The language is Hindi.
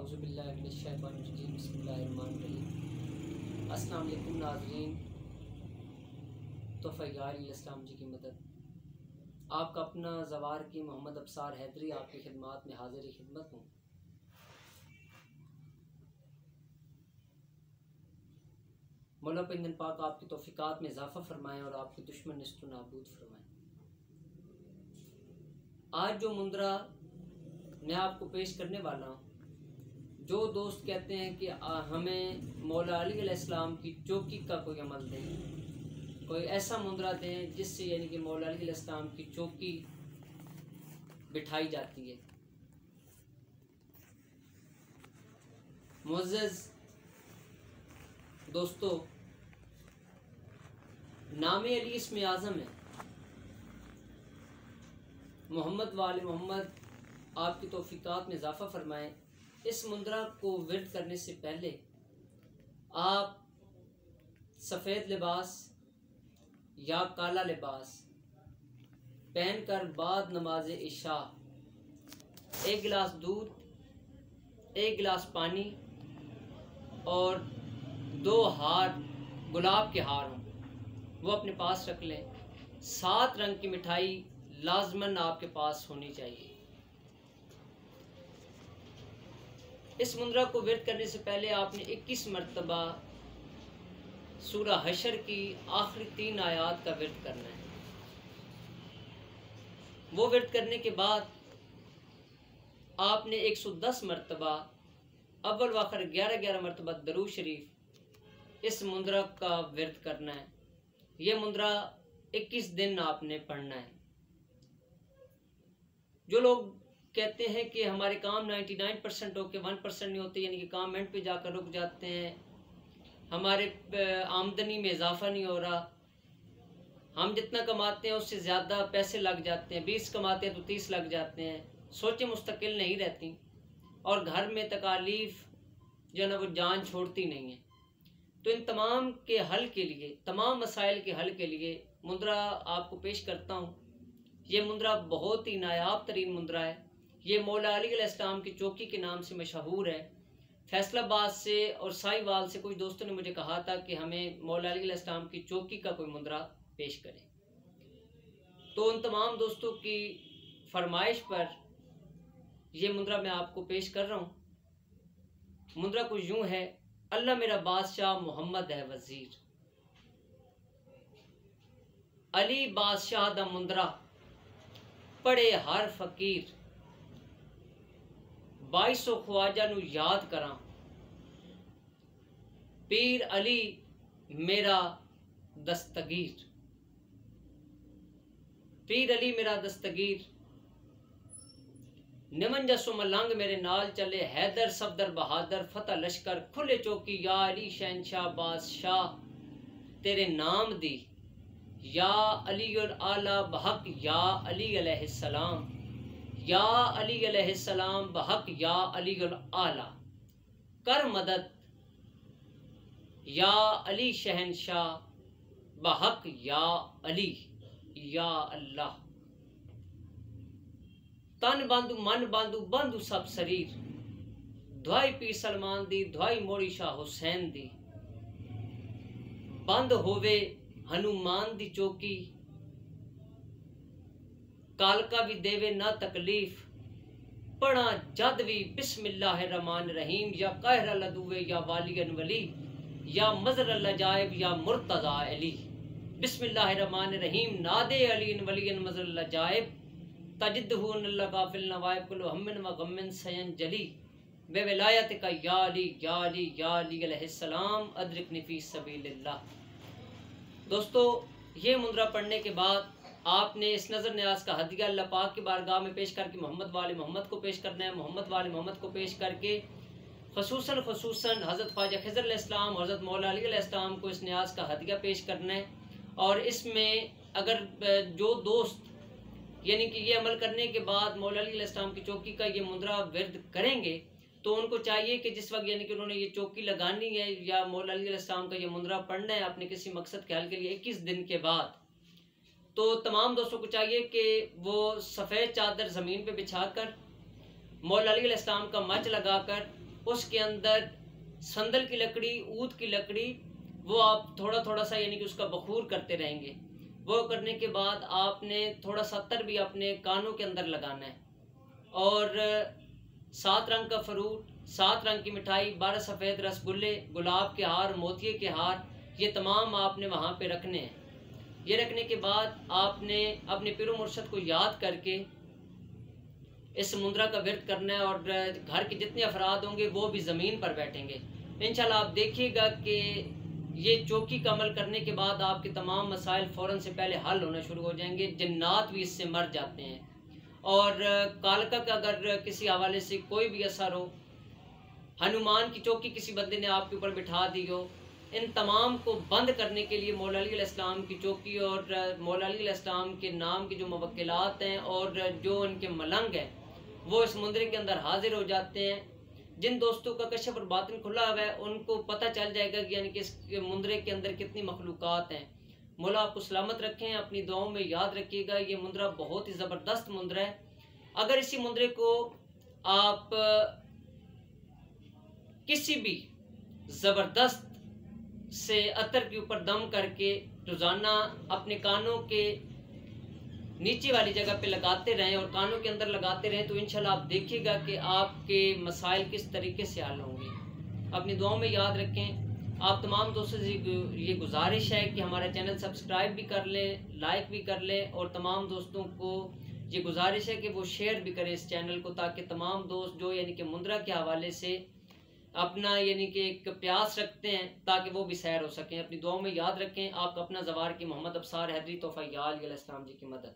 बिस्मिल्लाहिर्रहमानिर्रहीम। अस्सलाम वालेकुम नाज़रीन, तोफ़इगार जी की मदद। आपका अपना ज़वार की मोहम्मद अब्सार हैदरी आपकी खिदमत में हाजिर खिदमत हूँ। मौला पिंदन पाक आपकी तौफ़ीक़ात में इज़ाफ़ा फरमाएँ और आपके दुश्मन निस्त नाबूद फरमाएँ। आज जो मुंदरा मैं आपको पेश करने वाला हूँ, जो दोस्त कहते हैं कि हमें मौला अली अलैहिस्सलाम की चौकी का कोई अमल दें, कोई ऐसा मुंदरा दें जिससे यानी कि मौला अली अलैहिस्सलाम की चौकी बिठाई जाती है। मुअज़्ज़ज़ दोस्तों, नामे अली इसमें आज़म है। मोहम्मद वाले मोहम्मद आपकी तौफ़ीक़ात में इज़ाफ़ा फरमाएँ। इस मुंदरा को विर्द करने से पहले आप सफ़ेद लिबास या काला लिबास पहनकर बाद नमाज इशा 1 गिलास दूध, 1 गिलास पानी और 2 हार गुलाब के हार हों वो अपने पास रख लें। 7 रंग की मिठाई लाजमन आपके पास होनी चाहिए। इस मुंदरा को विर्द करने से पहले आपने 21 मरतबा सूरह हशर की आखिरी 3 आयात का विर्द करना है। वो विर्द करने के बाद आपने 110 मरतबा अव्वल व आखिर 11-11 मरतबा दरूद शरीफ इस मुंदरा का विर्द करना है। ये मुंदरा 21 दिन आपने पढ़ना है। जो लोग कहते हैं कि हमारे काम 99% होके 1% नहीं होते, यानी कि काम एंड पे जाकर रुक जाते हैं, हमारे आमदनी में इजाफा नहीं हो रहा, हम जितना कमाते हैं उससे ज़्यादा पैसे लग जाते हैं, 20 कमाते हैं तो 30 लग जाते हैं, सोचें मुस्तकिल नहीं रहती और घर में तकालीफ जो है ना वो जान छोड़ती नहीं है। तो इन तमाम के हल के लिए, तमाम मसाइल के हल के लिए मुंदरा आपको पेश करता हूँ। ये मुंदरा बहुत ही नायाब तरीन मुंदरा है। ये मौला अली अलैहिस्सलाम की चौकी के नाम से मशहूर है। फैसलाबाद से और साहिवाल से कुछ दोस्तों ने मुझे कहा था कि हमें मौला अली अलैहिस्सलाम की चौकी का कोई मुंदरा पेश करें। तो उन तमाम दोस्तों की फरमाइश पर यह मुंदरा मैं आपको पेश कर रहा हूँ। मुंदरा कुछ यूँ है: अल्लाह मेरा बादशाह मोहम्मद है वजीर, अली बादशाह दा मुंदरा पढ़े हर फकीर, 2200 ख्वाजा नू याद करा, पीर अली मेरा दस्तगीर, पीर अली मेरा दस्तगीर, निमन जसो मलंग मेरे नाल चले, हैदर सफदर बहादुर फतेह लश्कर, खुले चौकी या अली शहनशाह बादशाह तेरे नाम दी, या अली आला बहक या अली अलैहिस्सलाम, या अली अलैहिस्सलाम बहक या अली आला, कर मदद या अली शहनशाह बहक या अली या अल्लाह, तन बांधू मन बांधू बांधू सब शरीर, दुआई पीर सलमान दी दुआई मोड़ी शाह हुसैन दी, बंद होवे हनुमान दी चौकी, कालका भी देवे ना तकलीफ, पढ़ा जद भी बिस्मिल्लाहिर्रहमानिर्रहीम, या कहर लदुवे या वालियन वली, या मजर लजाइब या मुर्तजा अली, बिस्मिल्लाहिर्रहमानिर्रहीम, नादे अलीन वलियन मजर लजाइब, तजिद्दहु नल्ला फिल नवाइब कुल्लु हम्मिन व गम्मिन सयन जली, बेविलायत का या अली अलैहिस्सलाम अदरिकनी फी सबीलिल्लाह। दोस्तों, ये मुंदरा पढ़ने के बाद आपने इस नज़र न्याज का हदिया अल्लाह पाक की बारगाह में पेश करके मोहम्मद वाले मोहम्मद को पेश करना है। मोहम्मद वाले मोहम्मद को पेश करके खसूसन हज़रत ख्वाजा खिज़र अलैहिस्सलाम, हज़रत मौला अली अलैहिस्सलाम को इस न्याज का हदिया पेश करना है। और इसमें अगर जो दोस्त यानी कि ये अमल करने के बाद मौला अली अलैहिस्सलाम की चौकी का ये मुंदरा विर्द करेंगे तो उनको चाहिए कि जिस वक्त यानी कि उन्होंने ये चौकी लगानी है या मौला अली अलैहिस्सलाम का ये मुंदरा पढ़ना है अपने किसी मकसद के हल के लिए 21 दिन के बाद, तो तमाम दोस्तों को चाहिए कि वो सफ़ेद चादर ज़मीन पे बिछाकर मौला अली अलैहिस्सलाम का मच लगाकर उसके अंदर संदल की लकड़ी, ऊद की लकड़ी, वो आप थोड़ा थोड़ा सा यानी कि उसका बखूर करते रहेंगे। वो करने के बाद आपने थोड़ा सा अत्तर भी अपने कानों के अंदर लगाना है। और 7 रंग का फ्रूट, 7 रंग की मिठाई, 12 सफ़ेद रसगुल्ले, गुलाब के हार, मोतिये के हार, ये तमाम आपने वहाँ पे रखने हैं। ये रखने के बाद आपने अपने पीरो मुर्शद को याद करके इस मुद्रा का व्रत करना है। और घर के जितने अफराद होंगे वो भी ज़मीन पर बैठेंगे। इंशाल्लाह आप देखिएगा कि ये चौकी का अमल करने के बाद आपके तमाम मसाइल फ़ौरन से पहले हल होना शुरू हो जाएंगे। जन्नात भी इससे मर जाते हैं। और कालका का अगर किसी हवाले से कोई भी असर हो, हनुमान की चौकी किसी बंदे ने आपके ऊपर बिठा दी हो, इन तमाम को बंद करने के लिए मौला अली अलैहिस्सलाम की चौकी और मौला अली अलैहिस्सलाम के नाम के जो मुवक्किलात हैं और जो उनके मलंग हैं वो इस मुंदरे के अंदर हाजिर हो जाते हैं। जिन दोस्तों का कशफ और बातिन खुला हुआ है उनको पता चल जाएगा कि यानी कि इस मुंदरे के अंदर कितनी मखलूक़ात हैं। मौला आपको सलामत रखें, अपनी दुआओं में याद रखिएगा। ये मुंदरा बहुत ही ज़बरदस्त मुंदरा है। अगर इसी मुंदरे को आप किसी भी ज़बरदस्त से अतर के ऊपर दम करके रोज़ाना अपने कानों के नीचे वाली जगह पे लगाते रहें और कानों के अंदर लगाते रहें तो इंशाल्लाह आप देखिएगा कि आपके मसाइल किस तरीके से हल होंगे। अपनी दुआओं में याद रखें। आप तमाम दोस्तों से ये गुजारिश है कि हमारा चैनल सब्सक्राइब भी कर लें, लाइक भी कर लें, और तमाम दोस्तों को ये गुजारिश है कि वो शेयर भी करें इस चैनल को, ताकि तमाम दोस्त जो यानी कि मुंदरा के हवाले से अपना यानी कि एक प्यास रखते हैं ताकि वो भी सैर हो सकें। अपनी दुआओं में याद रखें। आपका अपना ज़वार की मोहम्मद अब्सार हैदरी तोफ़ा याल अलैहिस्सलाम जी की मदद।